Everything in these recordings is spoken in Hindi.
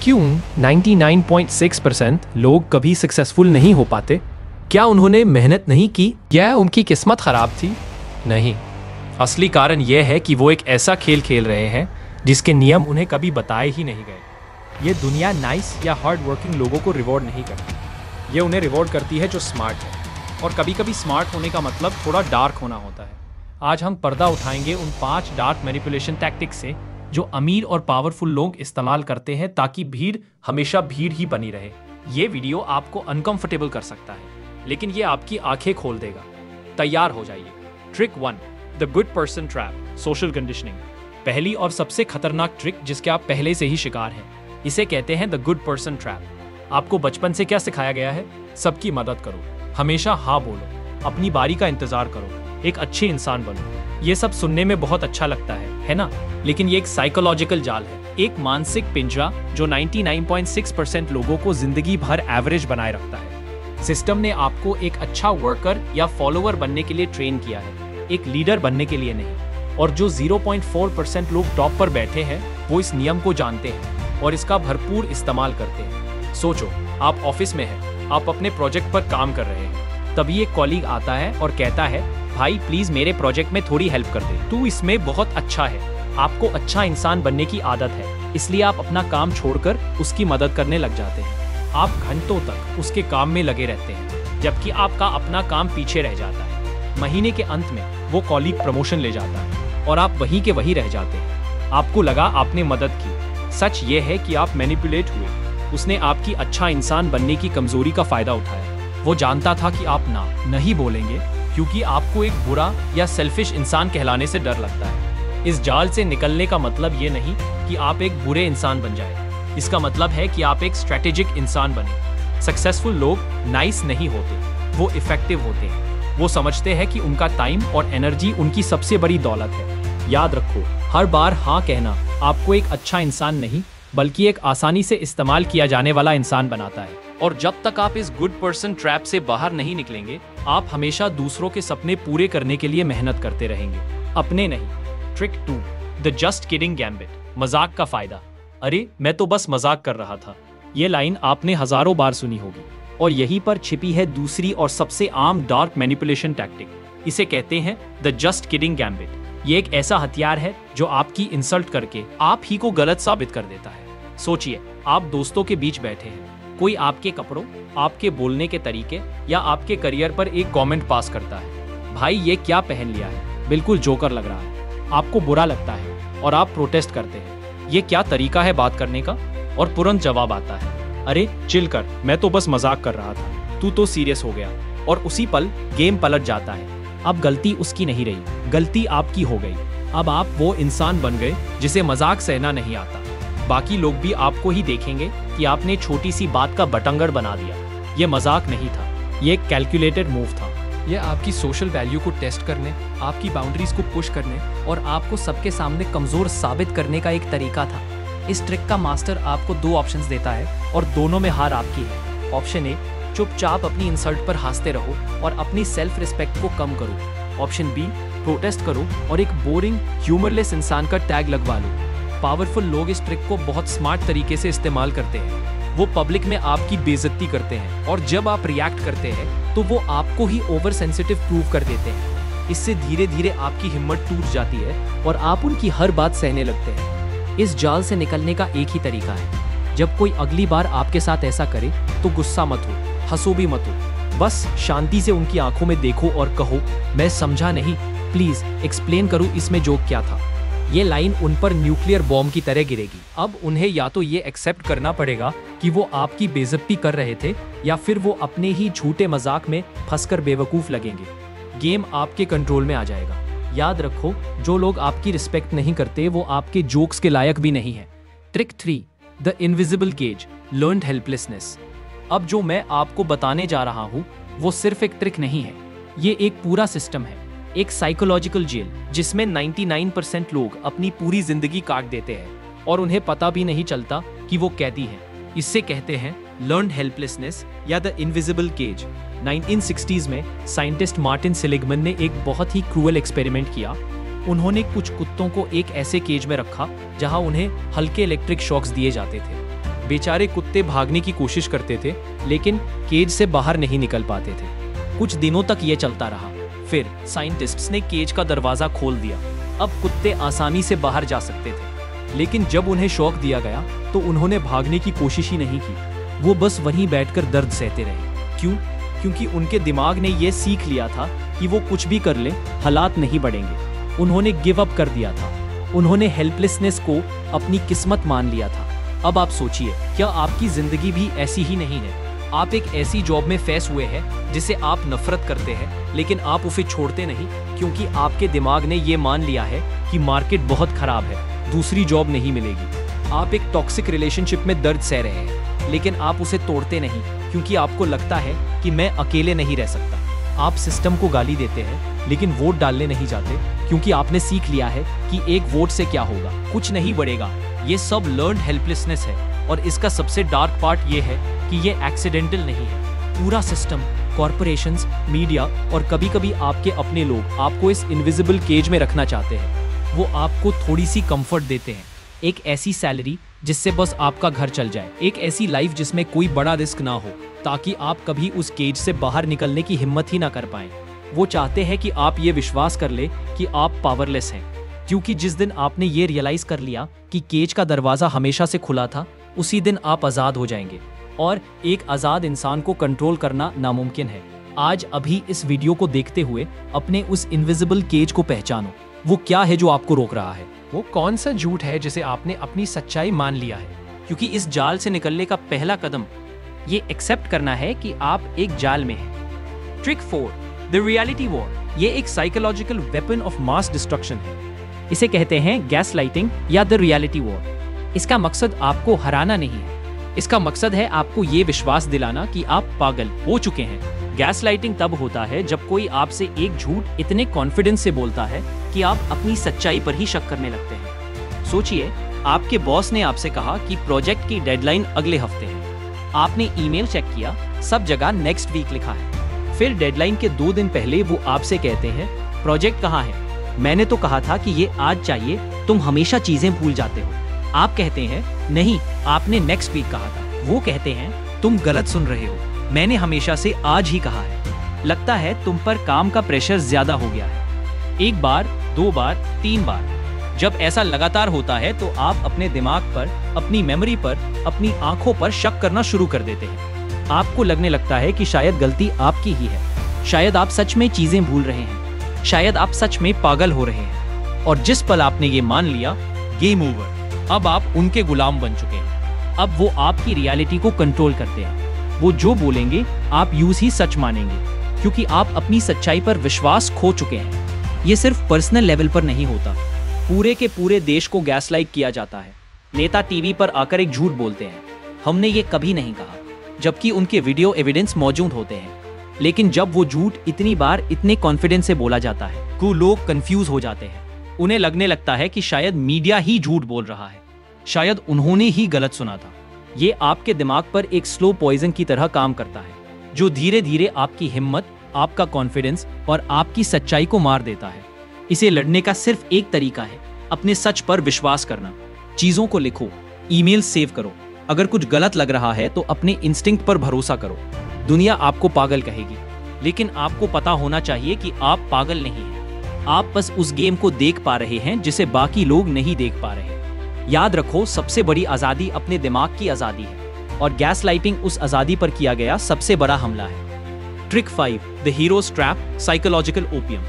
क्यों 99.6% लोग कभी सक्सेसफुल नहीं हो पाते? क्या उन्होंने मेहनत नहीं की या उनकी किस्मत खराब थी? नहीं, असली कारण यह है कि वो एक ऐसा खेल खेल रहे हैं जिसके नियम उन्हें कभी बताए ही नहीं गए। ये दुनिया नाइस या हार्ड वर्किंग लोगों को रिवॉर्ड नहीं करती, ये उन्हें रिवॉर्ड करती है जो स्मार्ट है। और कभी कभी स्मार्ट होने का मतलब थोड़ा डार्क होना होता है। आज हम पर्दा उठाएंगे उन 5 डार्क मैनिपुलेशन टैक्टिक्स से जो अमीर और पावरफुल लोग इस्तेमाल करते हैं ताकि भीड़ हमेशा भीड़ ही बनी रहे। ये वीडियो आपको अनकंफर्टेबल कर सकता है, लेकिन ये आपकी आंखें खोल देगा। तैयार हो जाइए। Trick 1, the good person trap, social conditioning. पहली और सबसे खतरनाक ट्रिक जिसके आप पहले से ही शिकार हैं, इसे कहते हैं द गुड पर्सन ट्रैप। आपको बचपन से क्या सिखाया गया है? सबकी मदद करो, हमेशा हाँ बोलो, अपनी बारी का इंतजार करो, एक अच्छे इंसान बनो। ये सब सुनने में बहुत अच्छा लगता है ना? लेकिन ये एक साइकोलॉजिकल जाल है, एक मानसिक पिंजरा जो 99.6% लोगों को जिंदगी भर एवरेज बनाए रखता है। सिस्टम ने आपको एक अच्छा वर्कर या फॉलोअर बनने के लिए ट्रेन किया है, एक लीडर बनने के लिए नहीं। और जो 0.4% लोग टॉप पर बैठे हैं वो इस नियम को जानते हैं और इसका भरपूर इस्तेमाल करते हैं। सोचो, आप ऑफिस में हैं, आप अपने प्रोजेक्ट पर काम कर रहे हैं, तभी एक कॉलीग आता है और कहता है, भाई प्लीज मेरे प्रोजेक्ट में थोड़ी हेल्प कर दे, तू इसमें बहुत अच्छा है। आपको अच्छा इंसान बनने की आदत है, इसलिए आप अपना काम छोड़कर उसकी मदद करने लग जाते हैं। आप घंटों तक उसके काम में लगे रहते हैं, जबकि आपका अपना काम पीछे रह जाता है। महीने के अंत में वो कॉलीग प्रमोशन ले जाता है और आप वहीं के वहीं रह जाते हैं। आपको लगा आपने मदद की, सच ये है कि आप मैनिपुलेट हुए। उसने आपकी अच्छा इंसान बनने की कमजोरी का फायदा उठाया। वो जानता था कि आप नहीं बोलेंगे क्योंकि आपको एक बुरा या सेल्फिश इंसान कहलाने से डर लगता है। इस जाल से निकलने का मतलब ये नहीं कि आप एक बुरे इंसान बन जाए, इसका मतलब है कि आप एक स्ट्रेटेजिक इंसान बने। सक्सेसफुल लोग नाइस नहीं होते, वो इफेक्टिव होते हैं। वो समझते हैं कि उनका टाइम और एनर्जी उनकी सबसे बड़ी दौलत है। याद रखो, हर बार हाँ कहना आपको एक अच्छा इंसान नहीं बल्कि एक आसानी से इस्तेमाल किया जाने वाला इंसान बनाता है। और जब तक आप इस गुड पर्सन ट्रैप से बाहर नहीं निकलेंगे, आप हमेशा दूसरों के सपने पूरे करने के लिए मेहनत करते रहेंगे, अपने नहीं। Trick 2, the just kidding gambit, मजाक का फायदा। अरे मैं तो बस मजाक कर रहा था। ये लाइन आपने हजारों बार सुनी होगी और यहीं पर छिपी है दूसरी और सबसे आम डार्क मैनिपुलेशन टैक्टिक। इसे कहते हैं द जस्ट किडिंग गैम्बिट। ये एक ऐसा हथियार है जो आपकी इंसल्ट करके आप ही को गलत साबित कर देता है। सोचिए, आप दोस्तों के बीच बैठे हैं, कोई आपके कपड़ों, आपके बोलने के तरीके या आपके करियर पर एक कमेंट पास करता है, भाई ये क्या पहन लिया है, बिल्कुल जोकर लग रहा है। आपको बुरा लगता है और आप प्रोटेस्ट करते हैं, ये क्या तरीका है बात करने का? और तुरंत जवाब आता है, अरे चिल कर, मैं तो बस मजाक कर रहा था, तू तो सीरियस हो गया। और उसी पल गेम पलट जाता है। अब गलती उसकी नहीं रही, गलती आपकी हो गई। अब आप वो इंसान बन गए जिसे मजाक सहना नहीं आता। बाकी लोग भी आपको ही देखेंगे कि आपने छोटी सी बात का बटंगड़ बना दिया। ये मजाक नहीं था, ये एक कैलकुलेटेड मूव था। ये आपकी सोशल वैल्यू को टेस्ट करने, आपकी बाउंड्रीज को पुश करने और आपको सबके सामने कमजोर साबित करने का एक तरीका था। इस ट्रिक का मास्टर आपको 2 ऑप्शंस देता है और दोनों में हार आपकी है। ऑप्शन ए, चुपचाप अपनी इंसल्ट पर हंसते रहो और अपनी सेल्फ रिस्पेक्ट को कम करो। ऑप्शन बी, प्रोटेस्ट करो और एक बोरिंग ह्यूमरलेस इंसान का टैग लगवा लो। पावरफुल लोग इस ट्रिक को बहुत स्मार्ट तरीके से इस्तेमाल करते हैं। वो पब्लिक में आपकी बेइज्जती करते हैं और जब आप रिएक्ट करते हैं तो वो आपको ही ओवर सेंसिटिव प्रूव कर देते हैं। इससे धीरे धीरे आपकी हिम्मत टूट जाती है और आप उनकी हर बात सहने लगते हैं। इस जाल से निकलने का एक ही तरीका है, जब कोई अगली बार आपके साथ ऐसा करे तो गुस्सा मत हो, हंसो भी मत हो, बस शांति से उनकी आंखों में देखो और कहो, मैं समझा नहीं, प्लीज एक्सप्लेन करो इसमें जोक क्या था। ये लाइन उन पर न्यूक्लियर बॉम्ब की तरह गिरेगी। अब उन्हें या तो ये एक्सेप्ट करना पड़ेगा कि वो आपकी बेइज्जती कर रहे थे या फिर वो अपने ही झूठे मजाक में फंसकर बेवकूफ लगेंगे। गेम आपके कंट्रोल में आ जाएगा। याद रखो, जो लोग आपकी रिस्पेक्ट नहीं करते वो आपके जोक्स के लायक भी नहीं है। Trick 3, the invisible cage, learned helplessness. अब जो मैं आपको बताने जा रहा हूँ वो सिर्फ एक ट्रिक नहीं है, ये एक पूरा सिस्टम है, एक साइकोलॉजिकल जेल जिसमें 99% लोग अपनी पूरी जिंदगी काट देते हैं और उन्हें पता भी नहीं चलता कि वो कैदी हैं। इससे कहते हैं लर्न्ड हेल्पलेसनेस या द इनविजिबल केज। 1960s में साइंटिस्ट मार्टिन सेलिगमन ने एक बहुत ही क्रूअल एक्सपेरिमेंट किया। उन्होंने कुछ कुत्तों को एक ऐसे केज में रखा जहां उन्हें हल्के इलेक्ट्रिक शॉक्स दिए जाते थे। बेचारे कुत्ते भागने की कोशिश करते थे, लेकिन केज से बाहर नहीं निकल पाते थे। कुछ दिनों तक ये चलता रहा। फिर साइंटिस्ट्स ने केज का दरवाजा खोल दिया। अब कुत्ते आसानी से बाहर जा सकते थे। लेकिन जब उन्हें शॉक दिया गया तो उन्होंने भागने की कोशिश ही नहीं की। वो बस वहीं बैठकर दर्द सहते रहे। क्यों? क्योंकि उनके दिमाग ने यह सीख लिया था कि वो कुछ भी कर ले, हालात नहीं बढ़ेंगे। उन्होंने गिव अप कर दिया था। उन्होंने हेल्पलेसनेस को अपनी किस्मत मान लिया था। अब आप सोचिए, क्या आपकी जिंदगी भी ऐसी ही नहीं है? आप एक ऐसी जॉब में फंस हुए हैं जिसे आप नफरत करते हैं, लेकिन आप उसे छोड़ते नहीं क्योंकि आपके दिमाग ने ये मान लिया है कि मार्केट बहुत खराब है, दूसरी जॉब नहीं मिलेगी। आप एक टॉक्सिक रिलेशनशिप में दर्द सह रहे हैं, लेकिन आप उसे तोड़ते नहीं क्योंकि आपको लगता है कि मैं अकेले नहीं रह सकता। आप सिस्टम को गाली देते हैं, लेकिन वोट डालने नहीं जाते क्योंकि आपने सीख लिया है कि एक वोट से क्या होगा, कुछ नहीं बढ़ेगा। ये सब लर्न्ड हेल्पलेसनेस है, और इसका सबसे डार्क पार्ट ये है कि ये एक्सीडेंटल नहीं है। पूरा सिस्टम, कॉर्पोरेशंस, मीडिया और कभी कभी आपके अपने लोग आपको इस इनविजिबल केज में रखना चाहते हैं। वो आपको थोड़ी सी कंफर्ट देते हैं, एक ऐसी सैलरी जिससे बस आपका घर चल जाए, एक ऐसी लाइफ जिसमें कोई बड़ा रिस्क ना हो, ताकि आप कभी उस केज से बाहर निकलने की हिम्मत ही ना कर पाएं। वो चाहते हैं कि आप ये विश्वास कर ले कि आप पावरलेस हैं, क्योंकि जिस दिन आपने ये रियलाइज कर लिया कि केज का दरवाजा हमेशा से खुला था, उसी दिन आप आजाद हो जाएंगे। और एक आजाद इंसान को कंट्रोल करना नामुमकिन है। आज अभी इस वीडियो को देखते हुए अपने उस इनविजिबल केज को पहचानो। वो क्या है जो आपको रोक रहा है? वो कौन सा झूठ है जिसे आपने अपनी सच्चाई मान लिया है? क्योंकि इस जाल से निकलने का पहला कदम ये एक्सेप्ट करना है कि आप एक जाल में हैं। Trick 4, the reality war. ये एक psychological weapon of mass destruction है। इसे कहते हैं गैस लाइटिंग या द रियलिटी वॉर। इसका मकसद आपको हराना नहीं है, इसका मकसद है आपको ये विश्वास दिलाना कि आप पागल हो चुके हैं। गैस लाइटिंग तब होता है जब कोई आपसे एक झूठ इतने कॉन्फिडेंस से बोलता है कि आप अपनी सच्चाई पर ही शक करने लगते हैं। सोचिए, आपके बॉस ने आपसे कहा कि प्रोजेक्ट की डेडलाइन अगले हफ्ते है। आपने ईमेल चेक किया, सब जगह नेक्स्ट वीक लिखा है। फिर डेडलाइन के 2 दिन पहले वो आपसे कहते हैं, प्रोजेक्ट कहाँ है? मैंने तो कहा था कि ये आज चाहिए, तुम हमेशा चीजें भूल जाते हो। आप कहते हैं, नहीं, आपने नेक्स्ट वीक कहा था। वो कहते हैं, तुम गलत सुन रहे हो, मैंने हमेशा से आज ही कहा है। लगता है तुम पर काम का प्रेशर ज्यादा हो गया है। 1 बार, 2 बार, 3 बार। जब ऐसा लगातार होता है तो आप अपने दिमाग पर, अपनी मेमोरी पर, अपनी आंखों पर शक करना शुरू कर देते हैं। आपको लगने लगता है कि शायद गलती आपकी ही है, शायद आप सच में चीजें भूल रहे हैं, शायद आप सच में पागल हो रहे हैं। और जिस पल आपने ये मान लिया, गेम ओवर। अब आप उनके गुलाम बन चुके हैं। अब वो आपकी रियलिटी को कंट्रोल करते हैं। वो जो बोलेंगे आप यूं ही सच मानेंगे, क्योंकि आप अपनी सच्चाई पर विश्वास खो चुके हैं। ये सिर्फ पर्सनल लेवल पर नहीं होता, पूरे के पूरे देश को गैसलाइट किया जाता है। नेता टीवी पर आकर एक झूठ बोलते हैं, हमने ये कभी नहीं कहा, जबकि उनके वीडियो एविडेंस मौजूद होते हैं। लेकिन जब वो झूठ इतनी बार इतने कॉन्फिडेंस से बोला जाता है, को लोग कंफ्यूज हो जाते हैं। उन्हें लगने लगता है कि शायद मीडिया ही झूठ बोल रहा है, शायद उन्होंने ही गलत सुना था। ये आपके दिमाग पर एक स्लो पॉइजन की तरह काम करता है, जो धीरे धीरे आपकी हिम्मत, आपका कॉन्फिडेंस और आपकी सच्चाई को मार देता है। इसे लड़ने का सिर्फ एक तरीका है, अपने सच पर विश्वास करना। चीजों को लिखो, ईमेल सेव करो। अगर कुछ गलत लग रहा है तो अपने इंस्टिंक्ट पर भरोसा करो। दुनिया आपको पागल कहेगी, लेकिन आपको पता होना चाहिए कि आप पागल नहीं हैं। आप बस उस गेम को देख पा रहे हैं जिसे बाकी लोग नहीं देख पा रहे। याद रखो, सबसे बड़ी आजादी अपने दिमाग की आजादी है, और गैस लाइटिंग उस आजादी पर किया गया सबसे बड़ा हमला है। Trick 5, the heroes trap, psychological opium.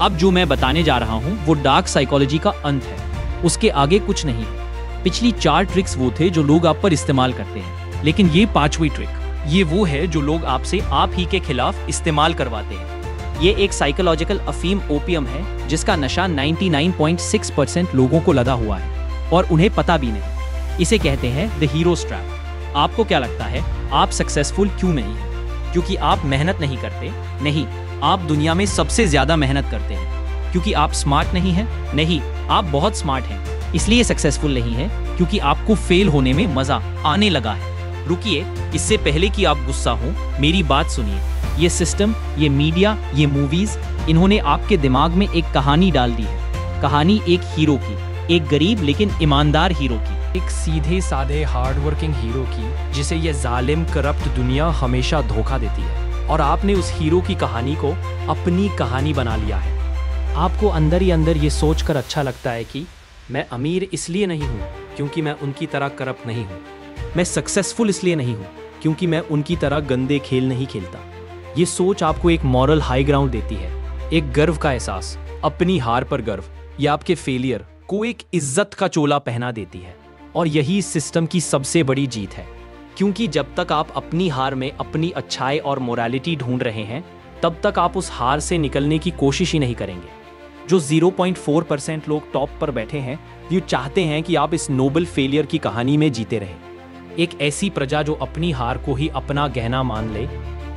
अब जो मैं बताने जा रहा हूं वो डार्क साइकोलॉजी का अंत है, उसके आगे कुछ नहीं है। पिछली 4 ट्रिक्स वो थे जो लोग आप पर इस्तेमाल करते हैं, लेकिन ये 5वीं ट्रिक, ये वो है जो लोग आपसे आप ही के खिलाफ इस्तेमाल करवाते हैं। ये एक साइकोलॉजिकल अफीम ओपियम है जिसका नशा 99.6% लोगों को लदा हुआ है और उन्हें पता भी नहीं। इसे कहते हैं द हीरोज ट्रैप। आपको क्या लगता है आप सक्सेसफुल क्यों नहीं हैं? क्योंकि आप मेहनत नहीं करते? नहीं, आप दुनिया में सबसे ज्यादा मेहनत करते हैं। क्योंकि आप स्मार्ट नहीं हैं? नहीं, आप बहुत स्मार्ट हैं, इसलिए सक्सेसफुल नहीं है, क्योंकि आपको फेल होने में मजा आने लगा है। रुकिए, इससे पहले कि आप गुस्सा हो, मेरी बात सुनिए। ये सिस्टम, ये मीडिया, ये मूवीज, इन्होंने आपके दिमाग में एक कहानी डाल दी है। कहानी एक हीरो की, एक गरीब लेकिन ईमानदार हीरो की। एक सीधे साधे हार्डवर्किंग हीरो की जिसे ये जालिम करप्ट दुनिया हमेशा धोखा देती है, और आपने उस हीरो की कहानी को अपनी कहानी बना लिया है। आपको अंदर ही अंदर ये सोचकर अच्छा लगता है कि मैं अमीर इसलिए नहीं हूँ क्योंकि मैं उनकी तरह करप्ट नहीं हूँ, मैं सक्सेसफुल इसलिए नहीं हूँ क्योंकि मैं उनकी तरह गंदे खेल नहीं खेलता। ये सोच आपको एक मॉरल हाई ग्राउंड देती है, एक गर्व का एहसास, अपनी हार पर गर्व, या आपके फेलियर को एक इज्जत का चोला पहना देती है। और यही इस सिस्टम की सबसे बड़ी जीत है, क्योंकि जब तक आप अपनी हार में अपनी अच्छाई और मोरालिटी ढूंढ रहे हैं, तब तक आप उस हार से निकलने की कोशिश ही नहीं करेंगे। जो 0.4% लोग टॉप पर बैठे हैं, वो चाहते हैं कि आप इस नोबल फेलियर की कहानी में जीते रहें। एक ऐसी प्रजा जो अपनी हार को ही अपना गहना मान ले,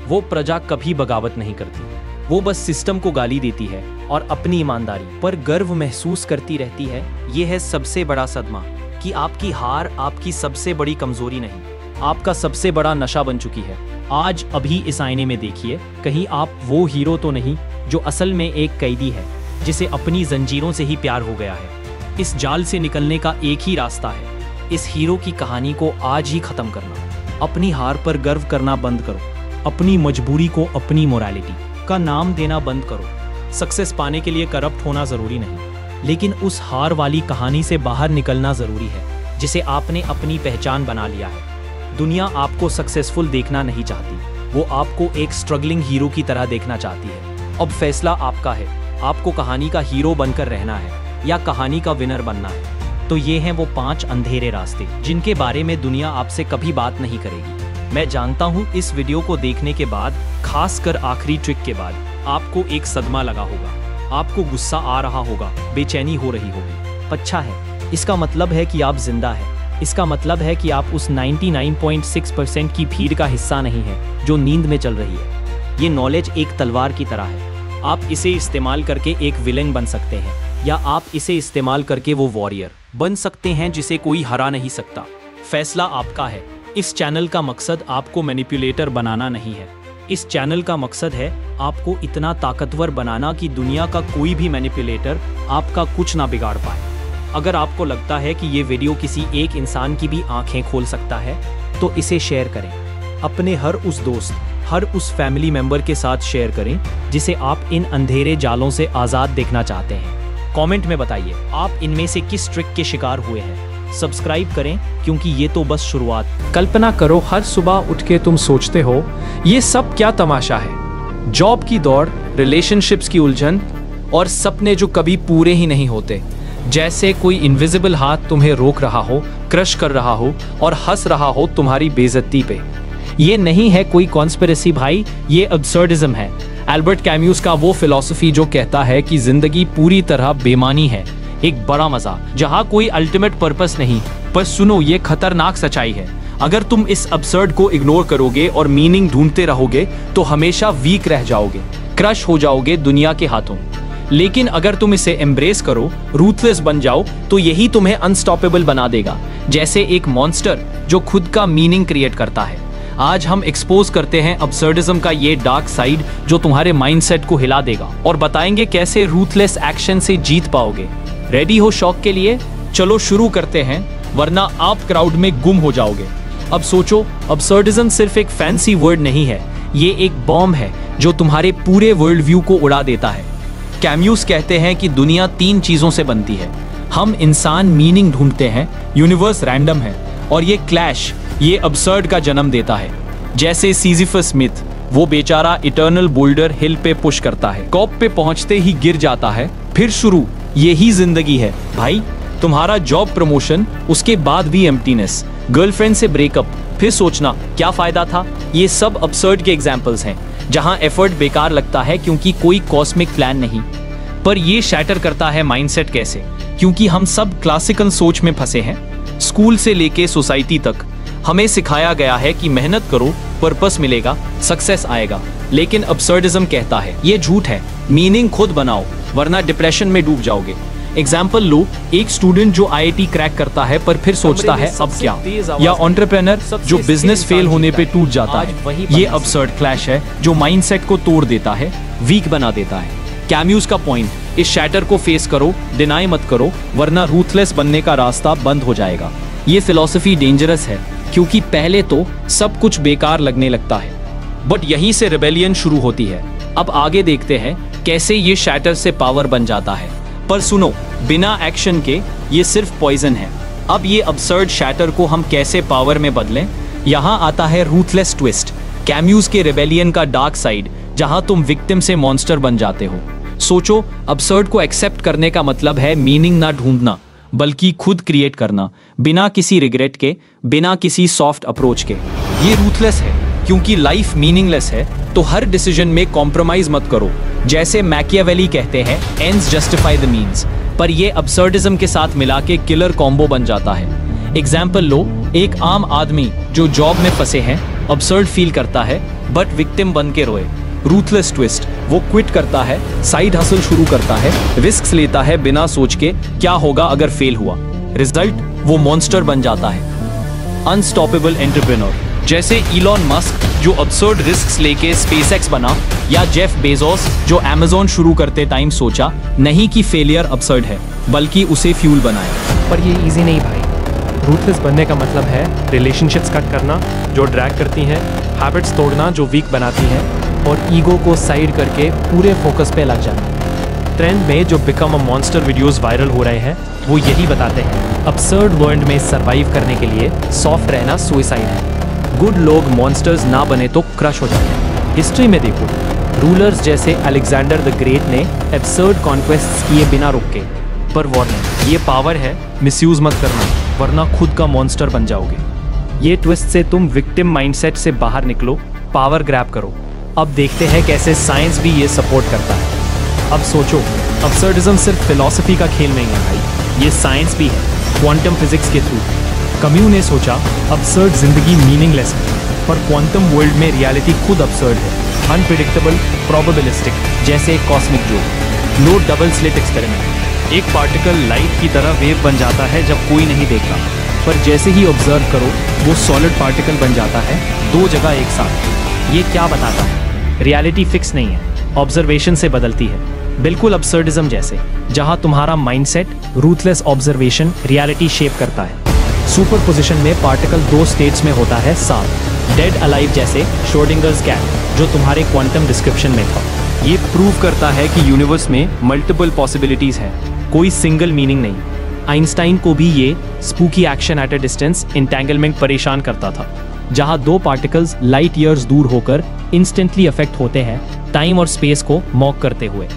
वो प्रजा कभी बगावत नहीं करती, वो बस सिस्टम को गाली देती है और अपनी ईमानदारी पर गर्व महसूस करती रहती है। ये है सबसे बड़ा सदमा कि आपकी हार आपकी सबसे बड़ी कमजोरी नहीं, आपका सबसे बड़ा नशा बन चुकी है। आज अभी इस आईने में देखिए, कहीं आप वो हीरो तो नहीं जो असल में एक कैदी है जिसे अपनी जंजीरों से ही प्यार हो गया है। इस जाल से निकलने का एक ही रास्ता है, इस हीरो की कहानी को आज ही खत्म करना। अपनी हार पर गर्व करना बंद करो, अपनी मजबूरी को अपनी मोरालिटी का नाम देना बंद करो। सक्सेस पाने के लिए करप्ट होना जरूरी नहीं, लेकिन उस हार वाली कहानी से बाहर निकलना जरूरी है जिसे आपने अपनी पहचान बना लिया है। दुनिया आपको सक्सेसफुल देखना नहीं चाहती, वो आपको एक स्ट्रगलिंग हीरो की तरह देखना चाहती है। अब फैसला आपका है, आपको कहानी का हीरो बनकर रहना है या कहानी का विनर बनना है। तो ये हैं वो 5 अंधेरे रास्ते जिनके बारे में दुनिया आपसे कभी बात नहीं करेगी। मैं जानता हूँ इस वीडियो को देखने के बाद, खासकर आखिरी ट्रिक के बाद, आपको एक सदमा लगा होगा, आपको गुस्सा आ रहा होगा, बेचैनी हो रही होगी। अच्छा है, इसका मतलब है कि आप जिंदा हैं। इसका मतलब है कि आप उस 99.6% की भीड़ का हिस्सा नहीं है जो नींद में चल रही है। ये नॉलेज एक तलवार की तरह है, आप इसे इस्तेमाल करके एक विलेन बन सकते हैं, या आप इसे इस्तेमाल करके वो वॉरियर बन सकते हैं जिसे कोई हरा नहीं सकता। फैसला आपका है। इस चैनल का मकसद आपको मैनिपुलेटर बनाना नहीं है, इस चैनल का मकसद है आपको इतना ताकतवर बनाना कि दुनिया का कोई भी मैनिपुलेटर आपका कुछ ना बिगाड़ पाए। अगर आपको लगता है कि ये वीडियो किसी एक इंसान की भी आंखें खोल सकता है, तो इसे शेयर करें। अपने हर उस दोस्त, हर उस फैमिली मेंबर के साथ शेयर करें जिसे आप इन अंधेरे जालों से आज़ाद देखना चाहते हैं। कमेंट में बताइए आप इनमें से किस ट्रिक के शिकार हुए हैं। सब्सक्राइब करें क्योंकि ये तो बस शुरुआत। कल्पना करो, हर सुबह उठ के तुम सोचते हो ये सब क्या तमाशा है। जॉब की दौड़, रिलेशनशिप्स की उलझन और सपने जो कभी पूरे ही नहीं होते। जैसे कोई इनविजिबल हाथ तुम्हें रोक रहा हो, क्रश कर रहा हो और हंस रहा हो तुम्हारी बेइज्जती पे। ये नहीं है कोई कॉन्स्पिरेसी भाई, ये अब्सर्डिज्म है। एल्बर्ट कैम्यूस का वो फिलॉसफी जो कहता है कि जिंदगी पूरी तरह बेमानी है, एक बड़ा मजा जहां कोई अल्टीमेट पर्पस नहीं। पर सुनो, ये खतरनाक सच्चाई है। अगर तुम इस अब्सर्ड को इग्नोर करोगे और मीनिंग ढूंढते रहोगे तो हमेशा वीक रह जाओगे, क्रश हो जाओगे दुनिया के हाथों। लेकिन अगर तुम इसे एम्ब्रेस करो, रूथलेस बन जाओ, तो यही तुम्हें अनस्टॉपेबल बना देगा, जैसे एक मॉन्स्टर जो खुद का मीनिंग क्रिएट करता है। आज हम एक्सपोज करते हैं अब्सर्डिज्म का ये डार्क साइड जो तुम्हारे माइंडसेट को हिला देगा, और बताएंगे कैसे रूथलेस एक्शन से जीत पाओगे। रेडी हो शॉक के लिए? चलो शुरू करते हैं, वरना आप क्राउड में गुम हो जाओगे। अब सोचो, अब्सर्डिज्म सिर्फ एक फैंसी वर्ड नहीं है, ये एक बॉम्ब है जो तुम्हारे पूरे वर्ल्ड व्यू को उड़ा देता है। कैम्यूस कहते हैं कि दुनिया 3 चीजों से बनती है। हम इंसान मीनिंग ढूंढते हैं, यूनिवर्स रैंडम है, और ये क्लैश, ये अब्सर्ड का जन्म देता है। जैसे सिजिफस मिथ, वो बेचारा इटर्नल बोल्डर हिल पे पुश करता है, टॉप पे पहुंचते ही गिर जाता है, फिर शुरू। यही जिंदगी है भाई, तुम्हारा जॉब प्रमोशन, उसके बाद भी एम्प्टीनेस, गर्लफ्रेंड से ब्रेकअप, फिर सोचना क्या फायदा था। ये सब अब्सर्ड के एग्जाम्पल्स हैं जहां एफर्ट बेकार लगता है क्योंकि कोई कॉस्मिक प्लान नहीं। पर ये शैटर करता है माइंडसेट कैसे? क्योंकि हम सब क्लासिकल सोच में फंसे हैं। स्कूल से लेके सोसाइटी तक हमें सिखाया गया है कि मेहनत करो, पर्पस मिलेगा, सक्सेस आएगा। लेकिन अब्सर्डिज्म कहता है ये झूठ है, मीनिंग खुद बनाओ वरना डिप्रेशन में डूब जाओगे। एग्जाम्पल लो, एक स्टूडेंट जो IIT क्रैक करता है पर फिर सोचता है अब क्या, या एंटरप्रेन्योर जो बिजनेस फेल होने पे टूट जाता है। ये अब्सर्ड क्लैश है जो माइंडसेट को तोड़ देता है, वीक बना देता है। कैम्यूस का पॉइंट, इस शैटर को फेस करो, डिनाई मत करो, वरना रूथलेस बनने का रास्ता बंद हो जाएगा। ये फिलॉसफी डेंजरस है क्योंकि पहले तो सब कुछ बेकार लगने लगता है, बट यहीं से रिबेलियन शुरू होती है। अब आगे देखते हैं कैसे ये शैटर से पावर बन जाता है। पर सुनो, बिना एक्शन के ये सिर्फ पॉइजन है। अब ये अब्सर्ड शैटर को हम कैसे पावर में बदलें? यहाँ आता है रूथलेस ट्विस्ट, कैम्यूज के रिबेलियन का डार्क साइड, जहां तुम विक्टिम से मॉन्स्टर बन जाते हो। सोचो, अब्सर्ड को एक्सेप्ट करने का मतलब है मीनिंग ना ढूंढना, बल्कि खुद क्रिएट करना, बिना किसी रिग्रेट के, बिना किसी सॉफ्ट अप्रोच के। ये रूथलेस है क्योंकि लाइफ मीनिंगलेस है, तो हर डिसीजन में कॉम्प्रोमाइज मत करो। जैसे मैकियावेली कहते हैं, एंड्स जस्टिफाई द मीन्स, पर ये अब्सर्डिज्म के साथ मिला के किलर कॉम्बो बन जाता है। एग्जाम्पल लो, एक आम आदमी जो जॉब में फंसे हैं, अब्सर्ड फील करता है बट विक्टिम बन के रोए। रूथलेस ट्विस्ट, वो क्विट करता है, साइड हसल शुरू करता है, रिस्क लेता है बिना सोच के क्या होगा अगर फेल हुआ। रिजल्ट, वो मॉन्स्टर बन जाता है। अनस्टॉपेबल एंटरप्रेन्योर, जैसे इलॉन मस्क जो अब्सर्ड रिस्क्स लेके स्पेसएक्स बना, या जेफ बेजोस जो अमेज़न शुरू करते टाइम सोचा नहीं कि फेलियर अब्सर्ड है, बल्कि उसे फ्यूल बनाया। पर ये इजी नहीं भाई। रूथलेस बनने का मतलब है रिलेशनशिप्स कट करना जो ड्रैग करती हैं, हैबिट्स तोड़ना जो वीक बनाती हैं, और ईगो को साइड करके पूरे फोकस पे लग जाना। ट्रेंड में जो become a monster videos viral हो रहे हैं, वो यही बताते हैं अब्सर्ड वर्ल्ड में सरवाइव करने के लिए सॉफ्ट रहना सुसाइड है। गुड लोग मॉन्स्टर्स ना बने तो क्रश हो जाते हैं। हिस्ट्री में देखो, रूलर्स जैसे अलेक्जेंडर द ग्रेट ने एब्सर्ड कॉन्क्वेस्ट्स किए बिना रुके। पर वार्निंग, ये पावर है, मिसयूज मत करना, वरना खुद का मॉन्स्टर बन जाओगे। ये ट्विस्ट से तुम विक्टिम माइंडसेट से बाहर निकलो, पावर ग्रैब करो। अब देखते हैं कैसे साइंस भी ये सपोर्ट करता है। अब सोचो, अब्सर्डिज्म सिर्फ फिलॉसफी का खेल नहीं है भाई, ये साइंस भी है, क्वांटम फिजिक्स के थ्रू। कम्यू ने सोचा अब्सर्ड जिंदगी मीनिंगलेस है, पर क्वांटम वर्ल्ड में रियलिटी खुद अब्सर्ड है, अनप्रिडिक्टेबल, प्रोबेबिलिस्टिक, जैसे कॉस्मिक जोक। लो डबल स्लिट एक्सपेरिमेंट, एक पार्टिकल लाइट की तरह वेव बन जाता है जब कोई नहीं देखता, पर जैसे ही ऑब्जर्व करो वो सॉलिड पार्टिकल बन जाता है, दो जगह एक साथ। ये क्या बताता है? रियलिटी फिक्स नहीं है, ऑब्जर्वेशन से बदलती है, बिल्कुल अब्सर्डिज्म जैसे, जहां तुम्हारा mindset, ruthless observation reality shape करता है। सुपर पोजिशन में पार्टिकल दो स्टेट्स में होता है साथ, डेड अलाइव जैसे श्रोडिंगर्स कैट जो तुम्हारे क्वांटम डिस्क्रिप्शन में था। ये प्रूव करता है कि यूनिवर्स में मल्टीपल पॉसिबिलिटीज हैं, कोई सिंगल मीनिंग नहीं। आइंस्टाइन को भी ये spooky action at a distance entanglement परेशान करता था, जहां दो पार्टिकल्स लाइट ईयर्स दूर होकर इंस्टेंटली अफेक्ट होते हैं, टाइम और स्पेस को मॉक करते हुए।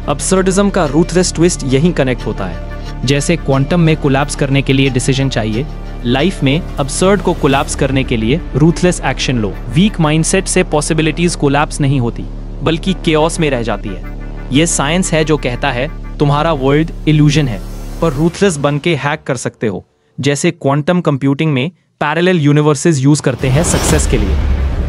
अब्सर्डिज्म का रूथलेस ट्विस्ट यहीं कनेक्ट होता है। जैसे क्वांटम में कोलैप्स करने के लिए डिसीजन चाहिए, लाइफ में अब्सर्ड को कोलैप्स करने के लिए रूथलेस एक्शन लो। वीक माइंडसेट से पॉसिबिलिटीज कोलैप्स नहीं होती, बल्कि केओस में रह जाती है। ये साइंस है जो कहता है तुम्हारा वर्ल्ड इल्यूजन है, पर रूथलेस बन के हैक कर सकते हो। जैसे क्वांटम कंप्यूटिंग में पैरेलल यूनिवर्सेस यूज करते हैं सक्सेस के लिए।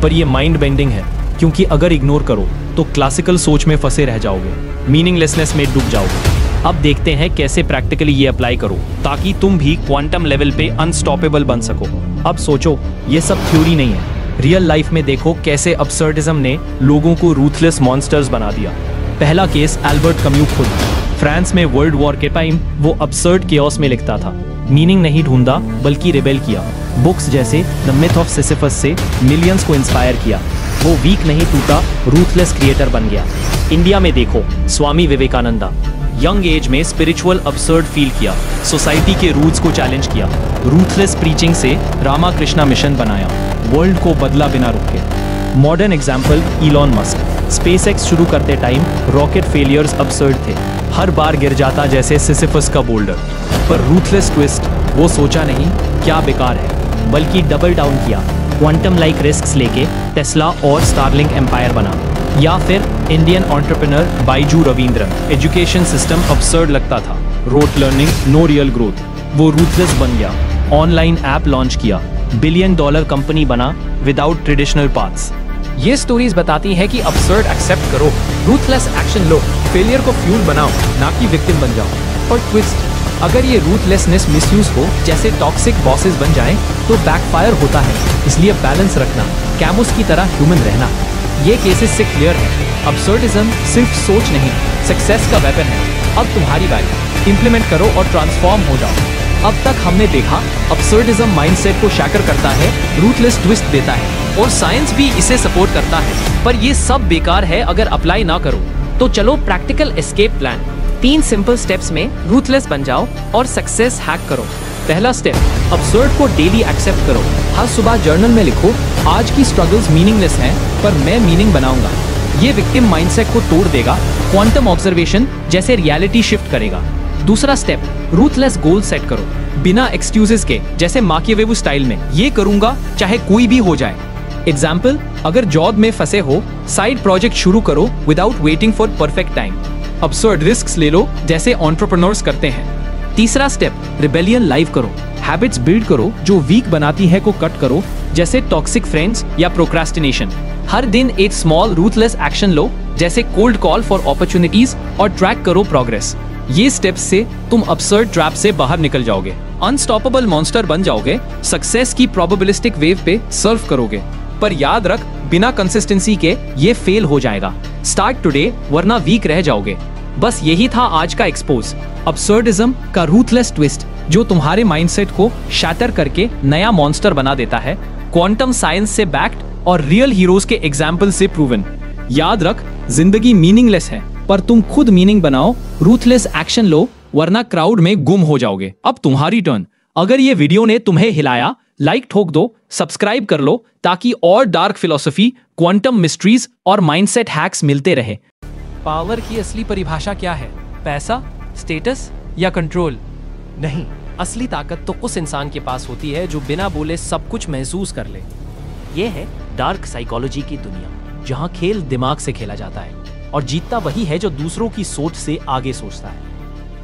पर ये माइंड बेंडिंग है, क्योंकि अगर इग्नोर करो तो क्लासिकल सोच में फंसे रह जाओगे, मीनिंगलेसनेस में डूब जाओगे। अब देखते हैं कैसे प्रैक्टिकली ये अप्लाई करो, ताकि तुम भी क्वांटम लेवल पे अनस्टॉपेबल बन सको। अब सोचो, ये सब थ्योरी नहीं है, रियल लाइफ में देखो कैसे अब्सर्डिज्म ने लोगों को रूथलेस मॉन्स्टर्स बना दिया। पहला केस एल्बर्ट कम्यू खुद। फ्रांस में वर्ल्ड वॉर के टाइम वो अब्सर्ड केओस में लिखता था, मीनिंग नहीं ढूंढा बल्कि रिबेल किया। बुक्स जैसे द मिथ ऑफ सिसिफस से मिलियंस को इंस्पायर किया। वो वीक नहीं टूटा, रूथलेस क्रिएटर बन गया। इंडिया में देखो, स्वामी विवेकानंदा यंग एज में स्पिरिचुअल अब्सर्ड फील किया, सोसाइटी के रूल्स को चैलेंज किया, रूथलेस प्रीचिंग से रामाकृष्णा मिशन बनाया, वर्ल्ड को बदला बिना रुके। Modern example Elon Musk. SpaceX शुरू करते टाइम रॉकेट फेलियर्स अब्सर्ड थे, हर बार गिर जाता जैसे सिसिफस का बोल्डर। पर रूथलेस ट्विस्ट, वो सोचा नहीं क्या बेकार है, बल्कि डबल डाउन किया, क्वांटम लाइक रिस्क्स लेके टेस्ला और स्टारलिंक एम्पायर बना। या फिर Indian entrepreneur Byju Raveendran. Education system absurd लगता था, rote learning, no real growth, वो रूथलेस बन गया, ऑनलाइन ऐप लॉन्च किया, $1 बिलियन कंपनी बना विदाउट ट्रेडिशनल पाथ्स। ये स्टोरीज बताती है कि अब्सर्ड एक्सेप्ट करो, रूथलेस एक्शन लो, फेलियर को फ्यूल बनाओ, ना कि विक्टिम बन जाओ। पर ट्विस्ट, अगर ये रूथलेसनेस मिसयूज हो, जैसे टॉक्सिक बॉसेस बन जाएं, तो बैकफायर होता है। इसलिए बैलेंस रखना, कैमोस की तरह ह्यूमन रहना। ये केसेस से क्लियर है, अब्सर्डिज्म सिर्फ सोच नहीं, सक्सेस का वेपन है। अब तुम्हारी बारी, इंप्लीमेंट करो और ट्रांसफॉर्म हो जाओ। अब तक हमने देखा अब्सर्डिज्म माइंडसेट को शैटर करता है, रूथलेस ट्विस्ट देता है और साइंस भी इसे सपोर्ट करता है, पर ये सब बेकार है अगर अप्लाई ना करो। तो चलो practical escape plan 3 simple steps में रूथलेस बन जाओ और सक्सेस हैक करो। पहला स्टेप, अब्सर्ड को डेली एक्सेप्ट करो। हर सुबह जर्नल में लिखो, आज की स्ट्रगल्स मीनिंगलेस हैं पर मैं मीनिंग बनाऊंगा। ये विक्टिम माइंडसेट को तोड़ देगा, क्वांटम ऑब्जर्वेशन जैसे रियलिटी शिफ्ट करेगा। दूसरा स्टेप, रूथलेस गोल सेट करो, बिना एक्सक्यूजेस के, जैसे माकियावेली स्टाइल में, ये करूंगा चाहे कोई भी हो जाए। एग्जाम्पल, अगर जॉब में फंसे हो, साइड प्रोजेक्ट शुरू करो without waiting for perfect time. Absurd risks ले लो जैसे एंटरप्रेन्योर्स करते हैं। तीसरा स्टेप, रिबेलियन लाइव करो, हैबिट्स बिल्ड करो जो वीक बनाती है को कट करो, जैसे टॉक्सिक फ्रेंड्स या प्रोक्रास्टिनेशन। हर दिन एक स्मॉल रूथलेस एक्शन लो, जैसे कोल्ड कॉल फॉर अपॉर्चुनिटीज, और ट्रैक करो प्रोग्रेस। ये स्टेप्स से तुम अब्सर्ड ट्रैप से बाहर निकल जाओगे, अनस्टॉपेबल मॉन्स्टर बन जाओगे, सक्सेस की प्रोबेबिलिस्टिक वेव पे सर्फ करोगे। पर याद रख, बिना कंसिस्टेंसी के ये फेल हो जाएगा। स्टार्ट टुडे वरना वीक रह जाओगे। बस यही था आज का एक्सपोज, अब्सर्डिज्म का रूथलेस ट्विस्ट जो तुम्हारे माइंडसेट को शैटर करके नया मॉन्स्टर बना देता है, क्वांटम साइंस से बैक्ड और रियल हीरोज के एग्जाम्पल से प्रूवन। याद रख, जिंदगी मीनिंगलेस है पर तुम खुद मीनिंग बनाओ, रूथलेस एक्शन लो वरना क्राउड में गुम हो जाओगे। अब तुम्हारी टर्न। अगर ये वीडियो ने तुम्हें हिलाया, लाइक ठोक दो, सब्सक्राइब कर लो ताकि और डार्क फिलॉसफी, क्वांटम मिस्ट्रीज और माइंडसेट हैक्स मिलते रहे। पावर की असली परिभाषा क्या है? पैसा, स्टेटस या कंट्रोल? नहीं, असली ताकत तो उस इंसान के पास होती है जो बिना बोले सब कुछ महसूस कर ले। यह है डार्क साइकोलॉजी की दुनिया, जहां खेल दिमाग से खेला जाता है और जीतता वही है जो दूसरों की सोच से आगे सोचता है।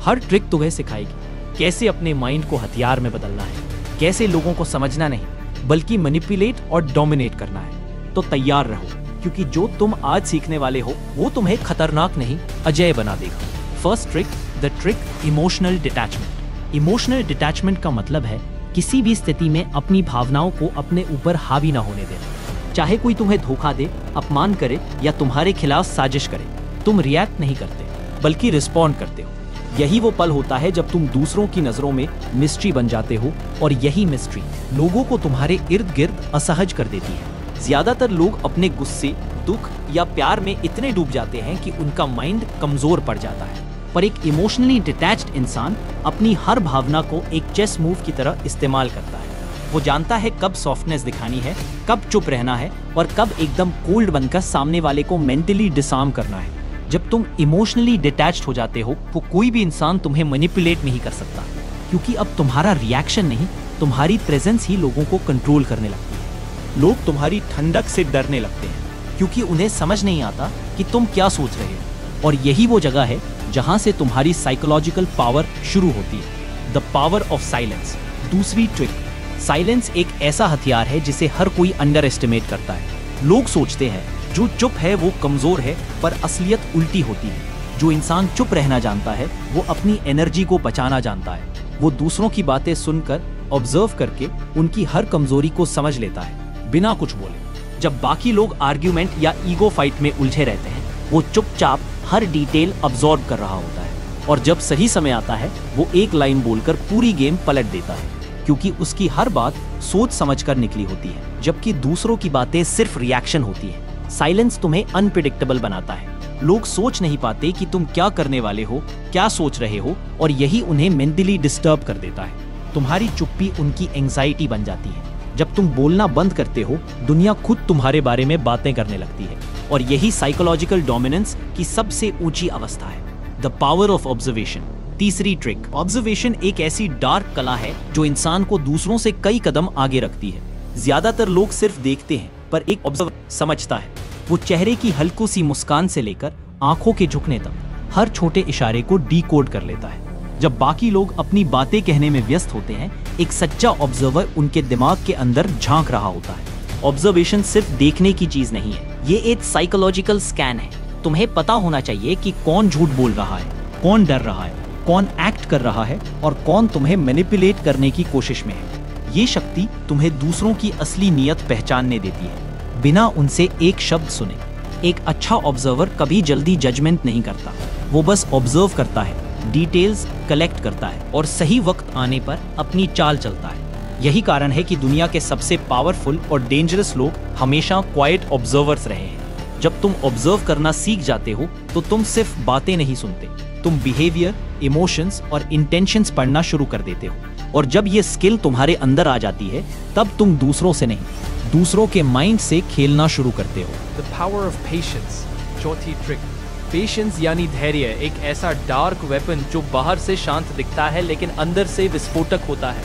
हर ट्रिक तुम्हें सिखाएगी कैसे अपने माइंड को हथियार में बदलना है, कैसे लोगों को समझना नहीं बल्कि मैनिपुलेट और डोमिनेट करना है। तो तैयार रहो, क्योंकि जो तुम आज सीखने वाले हो वो तुम्हें खतरनाक नहीं, अजय बना देगा। First trick, the trick emotional detachment. Emotional detachment का मतलब है किसी भी स्थिति में अपनी भावनाओं को अपने ऊपर हावी ना होने देना। चाहे कोई तुम्हें धोखा दे, अपमान करे या तुम्हारे खिलाफ साजिश करे, तुम रिएक्ट नहीं करते बल्कि रिस्पॉन्ड करते हो। यही वो पल होता है जब तुम दूसरों की नजरों में मिस्ट्री बन जाते हो, और यही मिस्ट्री लोगों को तुम्हारे इर्द गिर्द असहज कर देती है। ज्यादातर लोग अपने गुस्से, दुख या प्यार में इतने डूब जाते हैं कि उनका माइंड कमजोर पड़ जाता है। पर एक इमोशनली डिटैच्ड इंसान अपनी हर भावना को एक चेस मूव की तरह इस्तेमाल करता है। वो जानता है कब सॉफ्टनेस दिखानी है, कब चुप रहना है और कब एकदम कोल्ड बनकर सामने वाले को मेंटली डिसआर्म करना है। जब तुम इमोशनली डिटैच्ड हो जाते हो तो कोई भी इंसान तुम्हें मैनिपुलेट नहीं कर सकता, क्योंकि अब तुम्हारा रिएक्शन नहीं, तुम्हारी प्रेजेंस ही लोगों को कंट्रोल करने लगती है। लोग तुम्हारी ठंडक से डरने लगते हैं क्योंकि उन्हें समझ नहीं आता कि तुम क्या सोच रहे हो, और यही वो जगह है जहां से तुम्हारी साइकोलॉजिकल पावर शुरू होती है, द पावर ऑफ साइलेंस। दूसरी ट्रिक, साइलेंस एक ऐसा हथियार है जिसे हर कोई अंडर एस्टिमेट करता है। लोग सोचते हैं जो चुप है वो कमजोर है, पर असलियत उल्टी होती है। जो इंसान चुप रहना जानता है वो अपनी एनर्जी को बचाना जानता है। वो दूसरों की बातें सुनकर, ऑब्जर्व करके उनकी हर कमजोरी को समझ लेता है बिना कुछ बोले। जब बाकी लोग आर्ग्यूमेंट या ईगो फाइट में उलझे रहते हैं, वो चुपचाप हर डिटेल अब्सॉर्ब कर रहा होता है, और जब सही समय आता है वो एक लाइन बोलकर पूरी गेम पलट देता है, क्योंकि उसकी हर बात सोच समझकर निकली होती है, जबकि दूसरों की बातें सिर्फ रिएक्शन होती है। साइलेंस तुम्हें अनप्रेडिक्टेबल बनाता है। लोग सोच नहीं पाते कि तुम क्या करने वाले हो, क्या सोच रहे हो, और यही उन्हें मेंटली डिस्टर्ब कर देता है। तुम्हारी चुप्पी उनकी एंजाइटी बन जाती है। जब तुम बोलना बंद करते हो, दुनिया खुद तुम्हारे बारे में बातें करने लगती है, और यही साइकोलॉजिकल डोमिनेंस की सबसे ऊंची अवस्था है, द पावर ऑफ ऑब्जर्वेशन। तीसरी ट्रिक, ऑब्जर्वेशन एक ऐसी डार्क कला है जो इंसान को दूसरों से कई कदम आगे रखती है। ज्यादातर लोग सिर्फ देखते हैं, पर एक ऑब्जर्वर समझता है। वो चेहरे की हल्की सी मुस्कान से लेकर आंखों के झुकने तक हर छोटे इशारे को डीकोड कर लेता है। जब बाकी लोग अपनी बातें कहने में व्यस्त होते हैं, एक सच्चा ऑब्जर्वर उनके दिमाग के अंदर झांक रहा होता है। ऑब्जर्वेशन सिर्फ देखने की चीज नहीं है, ये एक साइकोलॉजिकल स्कैन है। तुम्हें पता होना चाहिए कि कौन झूठ बोल रहा है, कौन डर रहा है, कौन एक्ट कर रहा है और कौन तुम्हें मैनिपुलेट करने की कोशिश में है। ये शक्ति तुम्हें दूसरों की असली नीयत पहचानने देती है, बिना उनसे एक शब्द सुने। एक अच्छा ऑब्जर्वर कभी जल्दी जजमेंट नहीं करता, वो बस ऑब्जर्व करता है, डिटेल्स कलेक्ट करता है और सही वक्त आने पर अपनी चाल चलता है। यही कारण है कि दुनिया के सबसे पावरफुल और डेंजरस लोग हमेशा क्वाइट ऑब्जर्वर्स रहे हैं। जब तुम ऑब्जर्व करना सीख जाते हो तो तुम सिर्फ बातें नहीं सुनते, तुम बिहेवियर, इमोशंस और इंटेंशंस पढ़ना शुरू कर देते हो। और जब ये स्किल तुम्हारे अंदर आ जाती है तब तुम दूसरों से नहीं, दूसरों के माइंड से खेलना शुरू करते हो। द पावर ऑफ पेशेंस, चौथी ट्रिक। पेशेंस यानी धैर्य एक ऐसा डार्क वेपन जो बाहर से शांत दिखता है लेकिन अंदर से विस्फोटक होता है।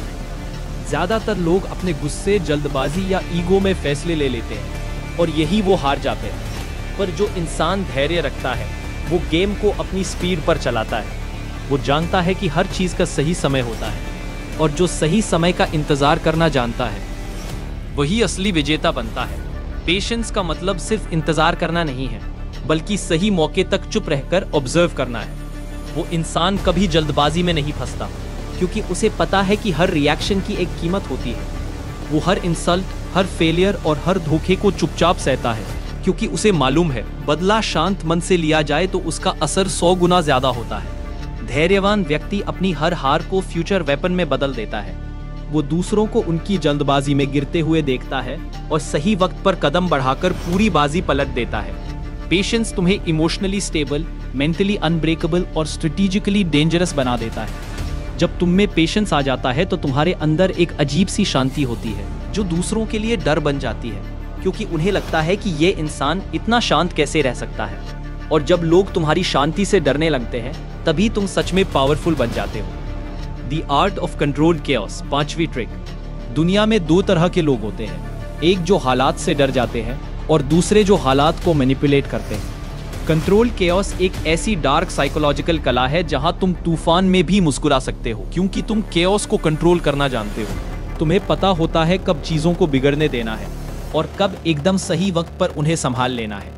ज्यादातर लोग अपने गुस्से, जल्दबाजी या ईगो में फैसले ले लेते हैं और यही वो हार जाते हैं। पर जो इंसान धैर्य रखता है वो गेम को अपनी स्पीड पर चलाता है। वो जानता है कि हर चीज का सही समय होता है और जो सही समय का इंतजार करना जानता है वही असली विजेता बनता है। पेशेंस का मतलब सिर्फ इंतजार करना नहीं है, बल्कि सही मौके तक चुप रहकर ऑब्जर्व करना है। वो इंसान कभी जल्दबाजी में नहीं फंसता क्योंकि उसे पता है कि हर रिएक्शन की एक कीमत होती है। वो हर इंसल्ट, हर फेलियर और हर धोखे को चुपचाप सहता है क्योंकि उसे मालूम है बदला शांत मन से लिया जाए तो उसका असर 100 गुना ज्यादा होता है। धैर्यवान व्यक्ति अपनी हर हार को फ्यूचर वेपन में बदल देता है। वो दूसरों को उनकी जल्दबाजी में गिरते हुए देखता है और सही वक्त पर कदम बढ़ाकर पूरी बाजी पलट देता है। पेशेंस तुम्हें इमोशनली स्टेबल, मेंटली अनब्रेकेबल और स्ट्रेटेजिकली डेंजरस बना देता है। जब तुम में पेशेंस आ जाता है तो तुम्हारे अंदर एक अजीब सी शांति होती है जो दूसरों के लिए डर बन जाती है क्योंकि उन्हें लगता है कि ये इंसान इतना शांत कैसे रह सकता है। और जब लोग तुम्हारी शांति से डरने लगते हैं तभी तुम सच में पावरफुल बन जाते हो। The art of controlled chaos, पांचवी ट्रिक। दुनिया में दो तरह के लोग होते हैं, एक जो हालात से डर जाते हैं और दूसरे जो हालात को मैनिपुलेट करते हैं। कंट्रोल केओस एक ऐसी डार्क साइकोलॉजिकल कला है जहां तुम तूफान में भी मुस्कुरा सकते हो क्योंकि तुम केओस को कंट्रोल करना जानते हो। तुम्हें पता होता है कब चीजों को बिगड़ने देना है और कब एकदम सही वक्त पर उन्हें संभाल लेना है।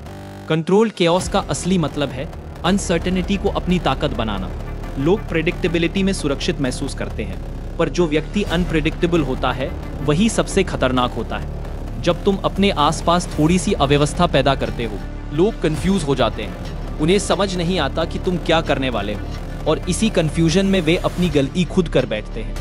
कंट्रोल केओस का असली मतलब है अनसर्टेनिटी को अपनी ताकत बनाना। लोग प्रेडिक्टेबिलिटी में सुरक्षित महसूस करते हैं, पर जो व्यक्ति अनप्रेडिक्टेबल होता है वही सबसे खतरनाक होता है। जब तुम अपने आसपास थोड़ी सी अव्यवस्था पैदा करते हो, लोग कंफ्यूज हो जाते हैं। उन्हें समझ नहीं आता कि तुम क्या करने वाले हो और इसी कंफ्यूजन में वे अपनी गलती खुद कर बैठते हैं।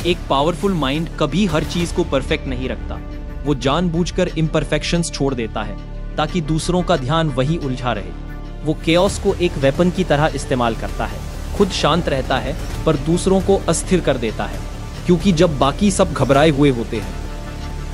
एक पावरफुल माइंड कभी हर चीज को परफेक्ट नहीं रखता। वो जानबूझकर इम्परफेक्शंस छोड़ देता है ताकि दूसरों का ध्यान वही उलझा रहे। वो केओस को एक वेपन की तरह इस्तेमाल करता है, खुद शांत रहता है पर दूसरों को अस्थिर कर देता है क्योंकि जब बाकी सब घबराए हुए होते हैं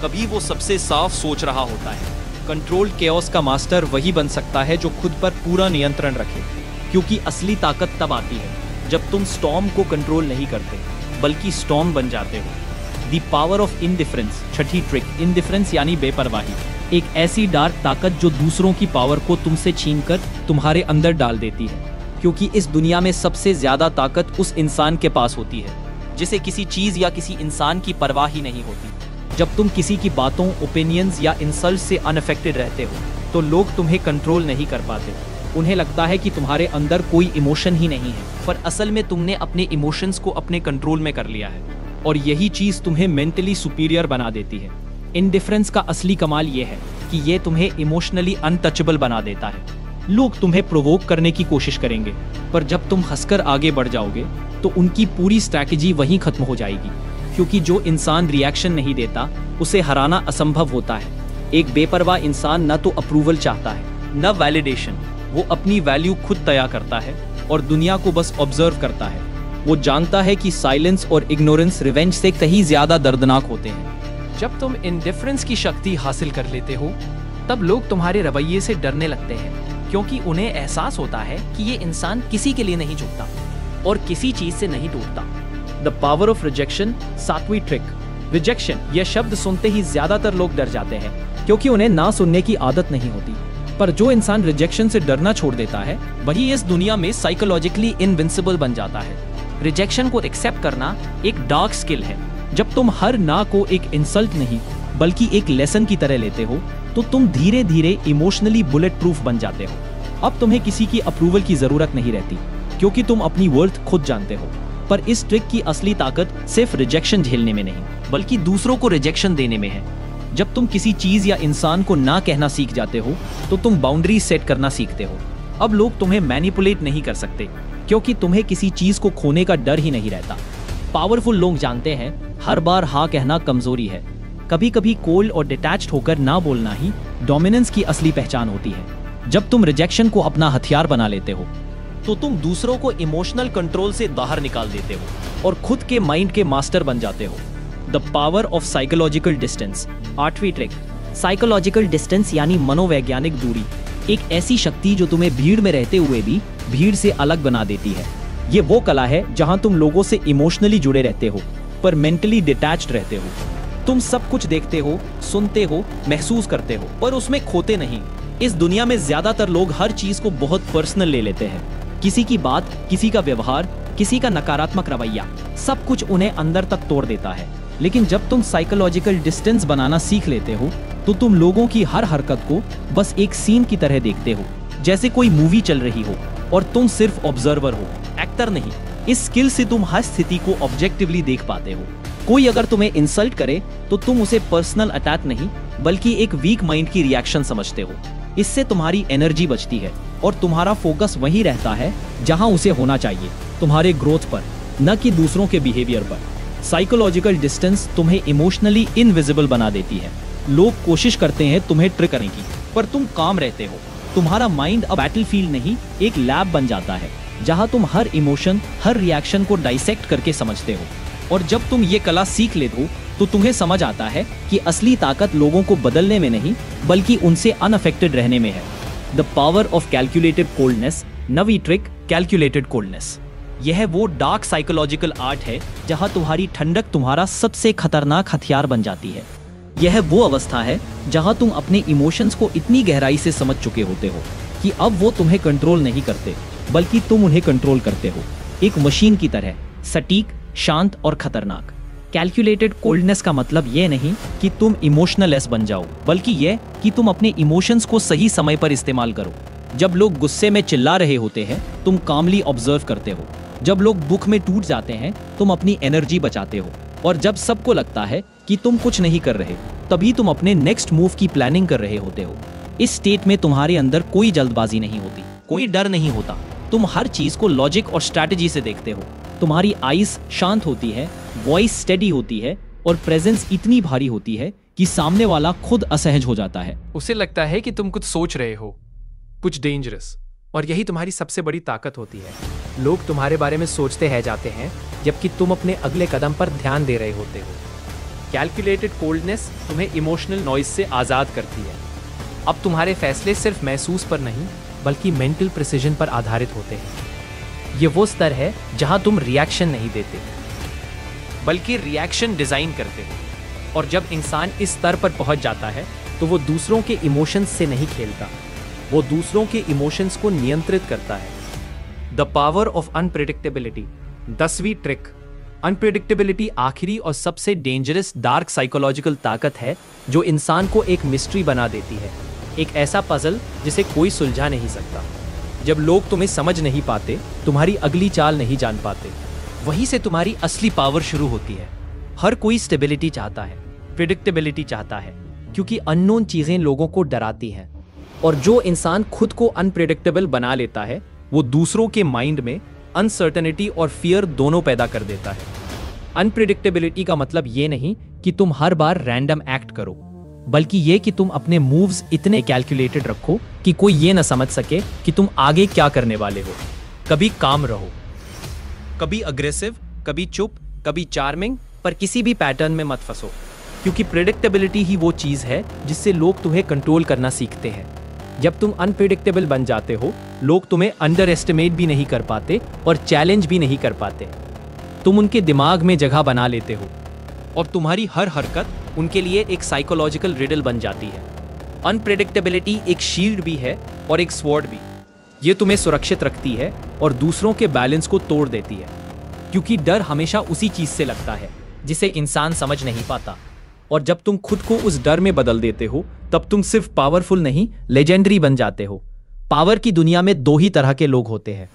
कभी वो सबसे साफ सोच रहा होता है। कंट्रोल केओस का मास्टर वही बन सकता है जो खुद पर पूरा नियंत्रण रखे क्योंकि असली ताकत तब आती है जब तुम स्टॉर्म को कंट्रोल नहीं करते बल्कि स्टॉर्म बन जाते हो। The power of indifference, Chhathi trick. Indifference यानी बेपरवाही, एक ऐसी डार्क ताकत जो दूसरों की पावर को तुमसे छीनकर तुम्हारे अंदर डाल देती है क्योंकि इस दुनिया में सबसे ज्यादा ताकत उस इंसान के पास होती है जिसे किसी चीज या किसी इंसान की परवाह ही नहीं होती। जब तुम किसी की बातों, ओपिनियंस या इंसल्ट से अनअफेक्टेड रहते हो तो लोग तुम्हें कंट्रोल नहीं कर पाते। उन्हें लगता है कि तुम्हारे अंदर कोई इमोशन ही नहीं है, पर असल में तुमने अपने इमोशंस को अपने कंट्रोल में कर लिया है और यही चीज तुम्हें मेंटली सुपीरियर बना देती है। इनडिफरेंस का असली कमाल ये है कि ये तुम्हें इमोशनली अनटचेबल बना देता है। लोग तुम्हें प्रोवोक करने की कोशिश करेंगे, पर जब तुम हंसकर आगे बढ़ जाओगे तो उनकी पूरी स्ट्रैटेजी वहीं खत्म हो जाएगी क्योंकि जो इंसान रिएक्शन नहीं देता उसे हराना असंभव होता है। एक बेपरवाह इंसान न तो अप्रूवल चाहता है न वैलिडेशन। वो अपनी वैल्यू खुद तय करता है और दुनिया को बस ऑब्जर्व करता है। वो जानता है कि साइलेंस और इग्नोरेंस रिवेंज से कहीं ज्यादा दर्दनाक होते हैं। जब तुम इंडिफरेंस की शक्ति हासिल कर लेते हो तब लोग तुम्हारे रवैये से डरने लगते हैं क्योंकि उन्हें एहसास होता है कि ये इंसान किसी के लिए नहीं झुकता और किसी चीज से नहीं टूटता। द पावर ऑफ रिजेक्शन, सातवीं ट्रिक। रिजेक्शन, यह शब्द सुनते ही ज्यादातर लोग डर जाते हैं क्योंकि उन्हें ना सुनने की आदत नहीं होती। पर जो इंसान रिजेक्शन से डरना छोड़ देता है वही इस दुनिया में साइकोलॉजिकली इनविंसिबल बन जाता है। रिजेक्शन को एक्सेप्ट करना एक डार्क स्किल है। जब तुम हर ना को एक इंसल्ट नहीं बल्कि एक लेसन की तरह लेते हो तो तुम धीरे धीरे इमोशनली बुलेट प्रूफ बन जाते हो। अब तुम्हें किसी की अप्रूवल की जरूरत नहीं रहती क्योंकि तुम अपनी वर्थ खुद जानते हो। पर इस ट्रिक की असली ताकत सिर्फ रिजेक्शन झेलने में नहीं बल्कि दूसरों को रिजेक्शन देने में है। जब तुम किसी चीज या इंसान को ना कहना सीख जाते हो तो तुम बाउंड्री सेट करना सीखते हो। अब लोग तुम्हें मैनिपुलेट नहीं कर सकते क्योंकि तुम्हें किसी चीज को खोने का डर ही नहीं रहता। पावरफुल लोग जानते हैं हर बार हाँ कहना कमजोरी है। कभी कभी कोल्ड और डिटैच्ड होकर ना बोलना ही डोमिनेंस की असली पहचान होती है। जब तुम रिजेक्शन को अपना हथियार बना लेते हो तो तुम दूसरों को इमोशनल कंट्रोल से बाहर निकाल देते हो और खुद के माइंड के मास्टर बन जाते हो। The power of psychological distance. 8वीं ट्रिक, साइकोलॉजिकल डिस्टेंस यानी मनोवैज्ञानिक दूरी। एक ऐसी शक्ति जो तुम्हें भीड़ में रहते हुए भी भीड़ से अलग बना देती है। ये वो कला है जहां तुम लोगों से इमोशनली जुड़े रहते हो पर मेंटली डिटैच्ड रहते हो। तुम सब कुछ देखते हो, सुनते हो, महसूस करते हो पर उसमें खोते नहीं। इस दुनिया में ज्यादातर लोग हर चीज को बहुत पर्सनल ले लेते हैं। किसी की बात, किसी का व्यवहार, किसी का नकारात्मक रवैया, सब कुछ उन्हें अंदर तक तोड़ देता है। लेकिन जब तुम साइकोलॉजिकल डिस्टेंस बनाना सीख लेते हो तो तुम लोगों की हर हरकत को बस एक सीन की तरह देखते हो, जैसे कोई मूवी चल रही हो और तुम सिर्फ ऑब्जर्वर हो, एक्टर नहीं। इस स्किल से तुम हर स्थिति को ऑब्जेक्टिवली देख पाते हो। कोई अगर तुम्हें इंसल्ट करे तो तुम उसे पर्सनल अटैक नहीं बल्कि एक वीक माइंड की रिएक्शन समझते हो। इससे तुम्हारी एनर्जी बचती है और तुम्हारा फोकस वहीं रहता है जहां उसे होना चाहिए, तुम्हारे ग्रोथ पर, न कि दूसरों के बिहेवियर पर। साइकोलॉजिकल डिस्टेंस तुम्हें इमोशनली इनविजिबल बना देती है। लोग कोशिश करते हैं तुम्हें ट्रिक करने की, पर तुम काम रहते हो। तुम्हारा माइंड अब बैटलफील्ड नहीं, एक लैब बन जाता है जहां तुम हर इमोशन, हर रिएक्शन को डाइसेक्ट करके समझते हो। और जब तुम ये कला सीख लेते हो तो तुम्हें समझ आता है कि असली ताकत लोगों को बदलने में नहीं बल्कि उनसे अनअफेक्टेड रहने में है। The power of calculated coldness. 9वीं ट्रिक, कैलकुलेटेड कोल्डनेस। यह वो डार्क साइकोलॉजिकल आर्ट है जहां तुम्हारी ठंडक तुम्हारा सबसे खतरनाक हथियार बन जाती है। यह वो अवस्था है जहां तुम अपने इमोशंस को इतनी गहराई से समझ चुके होते हो कि अब वो तुम्हें कंट्रोल नहीं करते बल्कि तुम उन्हें कंट्रोल करते हो, एक मशीन की तरह, सटीक, शांत और खतरनाक। कैलकुलेटेड कोल्डनेस का मतलब यह नहीं कि तुम इमोशनलेस बन जाओ, बल्कि यह कि तुम अपने इमोशंस को सही समय पर इस्तेमाल करो। जब लोग गुस्से में चिल्ला रहे होते हैं तुम कामली ऑब्जर्व करते हो। जब लोग दुख में टूट जाते हैं तुम अपनी एनर्जी बचाते हो। और जब सबको लगता है कि तुम कुछ नहीं कर रहे तभी तुम अपने नेक्स्ट मूव की प्लानिंग कर रहे होते हो। इस स्टेट में तुम्हारे अंदर कोई जल्दबाजी नहीं होती, कोई डर नहीं होता। तुम हर चीज को लॉजिक और स्ट्रैटेजी से देखते हो। तुम्हारी आईज शांत होती है, वॉइस स्टेडी होती है और प्रेजेंस इतनी भारी होती है कि सामने वाला खुद असहज हो जाता है। उसे लगता है कि तुम कुछ सोच रहे हो, कुछ डेंजरस, और यही तुम्हारी सबसे बड़ी ताकत होती है। लोग तुम्हारे बारे में सोचते रह जाते हैं जबकि तुम अपने अगले कदम पर ध्यान दे रहे होते हो। कैलकुलेटेड कोल्डनेस तुम्हें इमोशनल नॉइज से आज़ाद करती है। अब तुम्हारे फैसले सिर्फ महसूस पर नहीं बल्कि मेंटल प्रिसीजन पर आधारित होते हैं। ये वो स्तर है जहां तुम रिएक्शन नहीं देते बल्कि रिएक्शन डिजाइन करते हो। और जब इंसान इस स्तर पर पहुंच जाता है तो वो दूसरों के इमोशंस से नहीं खेलता, वो दूसरों के इमोशंस को नियंत्रित करता है। The power of unpredictability. 10वीं ट्रिक, अनप्रेडिक्टेबिलिटी आखिरी और सबसे डेंजरस डार्क साइकोलॉजिकल ताकत है जो इंसान को एक मिस्ट्री बना देती है, एक ऐसा पजल जिसे कोई सुलझा नहीं सकता। जब लोग तुम्हें समझ नहीं पाते, तुम्हारी अगली चाल नहीं जान पाते, वहीं से तुम्हारी असली पावर शुरू होती है। हर कोई स्टेबिलिटी चाहता है, प्रिडिक्टेबिलिटी चाहता है, क्योंकि अननोन चीजें लोगों को डराती हैं। और जो इंसान खुद को अनप्रेडिक्टेबल बना लेता है वो दूसरों के माइंड में अनसर्टेनिटी और फियर दोनों पैदा कर देता है। अनप्रेडिक्टेबिलिटी का मतलब ये नहीं कि तुम हर बार रैंडम एक्ट करो, बल्कि ये कि तुम अपने मूव्स इतने कैलकुलेटेड रखो कि कोई ये न समझ सके कि तुम आगे क्या करने वाले हो। कभी काम रहो, कभी अग्रेसिव, कभी चुप, कभी चार्मिंग, पर किसी भी पैटर्न में मत फंसो, क्योंकि प्रेडिक्टेबिलिटी ही वो चीज है जिससे लोग तुम्हें कंट्रोल करना सीखते हैं। जब तुम अनप्रेडिक्टेबल बन जाते हो, लोग तुम्हें अंडर एस्टिमेट भी नहीं कर पाते और चैलेंज भी नहीं कर पाते। तुम उनके दिमाग में जगह बना लेते हो और तुम्हारी हर हरकत उनके लिए एक साइकोलॉजिकल रिडल बन जाती है। अनप्रेडिक्टेबिलिटी एक शील्ड भी है और एक स्वॉर्ड भी। ये तुम्हें सुरक्षित रखती है और दूसरों के बैलेंस को तोड़ देती है, क्योंकि डर हमेशा उसी चीज से लगता है जिसे इंसान समझ नहीं पाता। और जब तुम खुद को उस डर में बदल देते हो तब तुम सिर्फ पावरफुल नहीं, लेजेंडरी बन जाते हो। पावर की दुनिया में दो ही तरह के लोग होते हैं,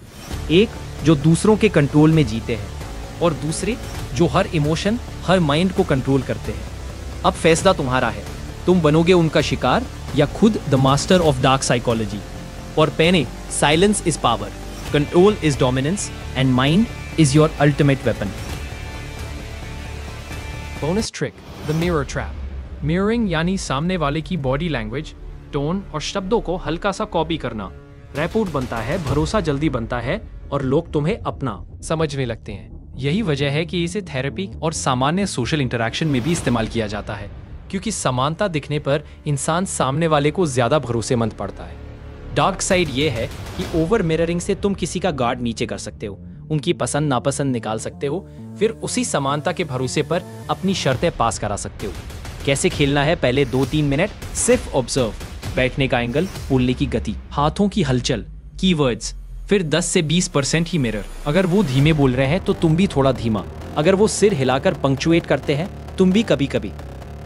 एक जो दूसरों के कंट्रोल में जीते हैं और दूसरे जो हर इमोशन, हर माइंड को कंट्रोल करते हैं। अब फैसला तुम्हारा है, तुम बनोगे उनका शिकार या खुद the master of dark psychology. और पेने, silence is power. Control is dominance and mind is your ultimate weapon. Bonus trick, the mirror trap. Mirroring यानी सामने वाले की बॉडी लैंग्वेज, टोन और शब्दों को हल्का सा कॉपी करना। रैपोर्ट बनता है, भरोसा जल्दी बनता है और लोग तुम्हें अपना समझने लगते हैं। यही वजह है कि इसे थेरेपी और सामान्य सोशल इंटरैक्शन में भी इस्तेमाल किया जाता है, क्योंकि समानता दिखने पर इंसान सामने वाले को ज्यादा भरोसेमंद पड़ता है। डार्क साइड ये है कि ओवर मिररिंग से तुम किसी का गार्ड नीचे कर सकते हो, उनकी पसंद नापसंद निकाल सकते हो, फिर उसी समानता के भरोसे पर अपनी शर्तें पास करा सकते हो। कैसे खेलना है? पहले 2-3 मिनट सिर्फ ऑब्जर्व, बैठने का एंगल, बोलने की गति, हाथों की हलचल, कीवर्ड्स, फिर 10 से 20% ही मिरर। अगर वो धीमे बोल रहे हैं तो तुम भी थोड़ा धीमा, अगर वो सिर हिलाकर पंक्चुएट करते हैं तुम भी कभी कभी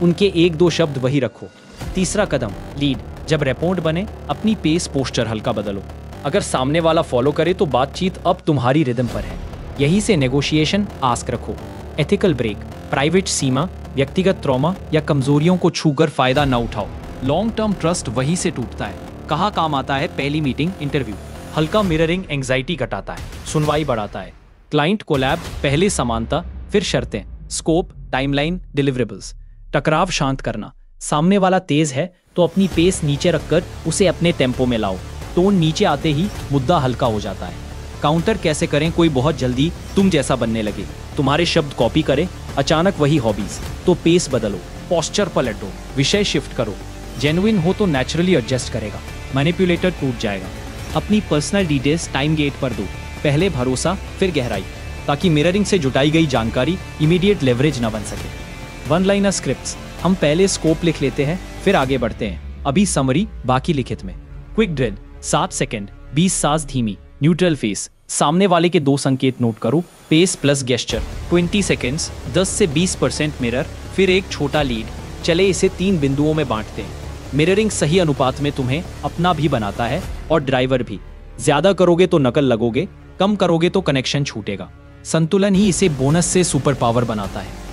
उनके 1-2 शब्द वही रखो। तीसरा कदम, लीड। जब रेपोर्ट बने अपनी पेस पोस्चर हल्का बदलो, अगर सामने वाला फॉलो करे तो बातचीत अब तुम्हारी रिदम पर है। यही से नेगोशिएशन आस्क रखो। एथिकल ब्रेक, प्राइवेट सीमा, व्यक्तिगत ट्रॉमा या कमजोरियों को छूकर फायदा न उठाओ। लॉन्ग टर्म ट्रस्ट वहीं से टूटता है। कहाँ काम आता है? पहली मीटिंग, इंटरव्यू। हल्का मिररिंग एंग्जाइटी घटाता है, सुनवाई बढ़ाता है। क्लाइंट कोलैब, पहले समानता फिर शर्तें, स्कोप, टाइमलाइन, डिलीवरेबल्स। टकराव शांत करना, सामने वाला तेज है तो अपनी पेस नीचे रखकर उसे अपने टेम्पो में लाओ। टोन नीचे आते ही मुद्दा हल्का हो जाता है। काउंटर कैसे करें? कोई बहुत जल्दी तुम जैसा बनने लगे, तुम्हारे शब्द कॉपी करे, अचानक वही हॉबीज, तो पेस बदलो, पोस्चर पलटो, विषय शिफ्ट करो। जेन्युइन हो तो नेचुरली एडजस्ट करेगा, मैनिपुलेटर टूट जाएगा। अपनी पर्सनल डिटेल्स टाइम गेट पर दो, पहले भरोसा फिर गहराई, ताकि मिररिंग से जुटाई गई जानकारी इमीडिएट लेवरेज न बन सके। वन लाइनर स्क्रिप्ट्स, हम पहले स्कोप लिख लेते हैं फिर आगे बढ़ते हैं, अभी समरी बाकी लिखित में। क्विक ड्रिल, 7 सेकंड, 20 सांस धीमी, न्यूट्रल फेस, सामने वाले के 2 संकेत नोट करो, पेस प्लस गेस्चर। 20 सेकंड्स, 10 से 20% मिरर, फिर एक छोटा लीड। चले इसे 3 बिंदुओं में बांटते हैं। मिररिंग सही अनुपात में तुम्हें अपना भी बनाता है और ड्राइवर भी। ज्यादा करोगे तो नकल लगोगे, कम करोगे तो कनेक्शन छूटेगा। संतुलन ही इसे बोनस से सुपर पावर बनाता है।